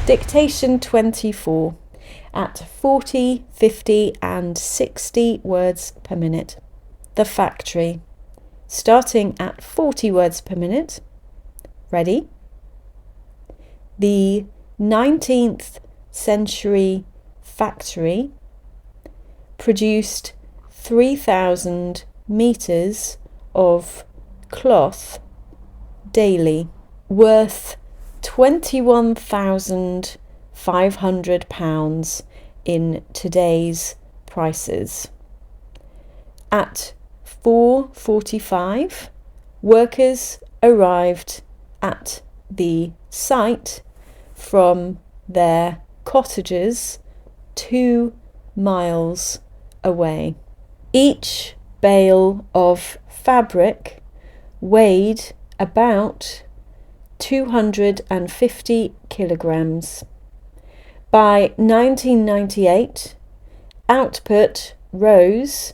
Dictation 24 at 40, 50 and 60 words per minute. The factory, starting at 40 words per minute. Ready? The 19th century factory produced 3,000 meters of cloth daily, worth £21,500 in today's prices. At 4:45, workers arrived at the site from their cottages 2 miles away. Each bale of fabric weighed about 250 kilograms. By 1998, output rose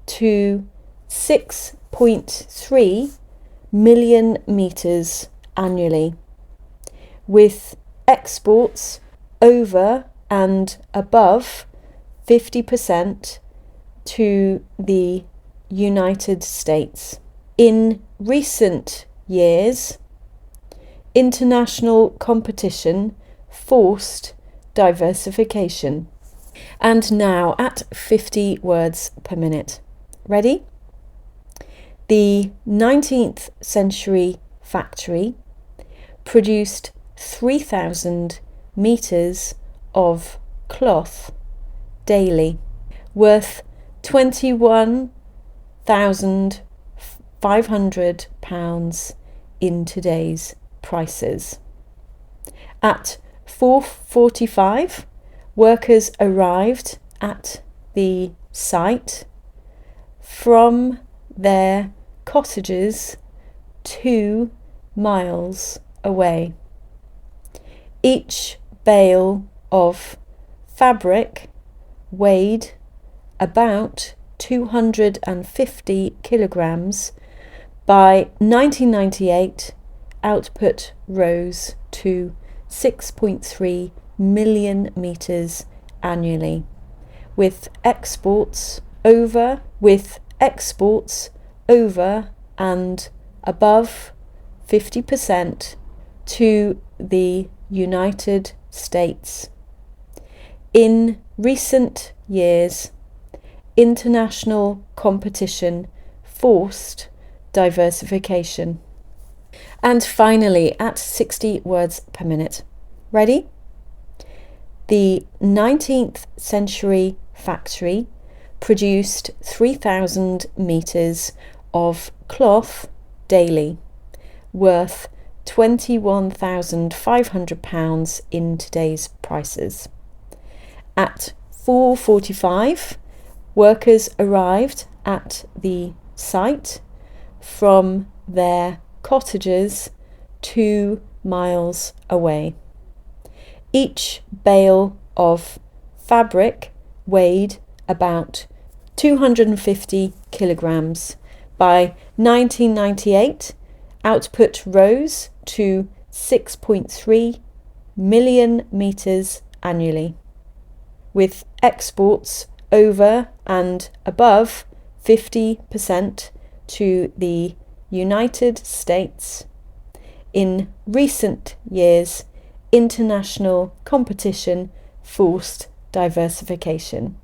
to 6.3 million meters annually, with exports over and above 50% to the United States. In recent years, international competition forced diversification. And now at 50 words per minute. Ready? The 19th century factory produced 3,000 meters of cloth daily, worth £21,500 in today's prices. At 4:45, workers arrived at the site from their cottages 2 miles away. Each bale of fabric weighed about 250 kilograms. By 1998, output rose to 6.3 million meters annually, with exports over and above 50% to the United States. In recent years, international competition forced diversification. And finally, at 60 words per minute. Ready? The 19th century factory produced 3,000 meters of cloth daily, worth £21,500 in today's prices. At 4:45, workers arrived at the site from their cottages 2 miles away. Each bale of fabric weighed about 250 kilograms. By 1998, output rose to 6.3 million meters annually, with exports over and above 50% to the United States. In recent years, international competition forced diversification.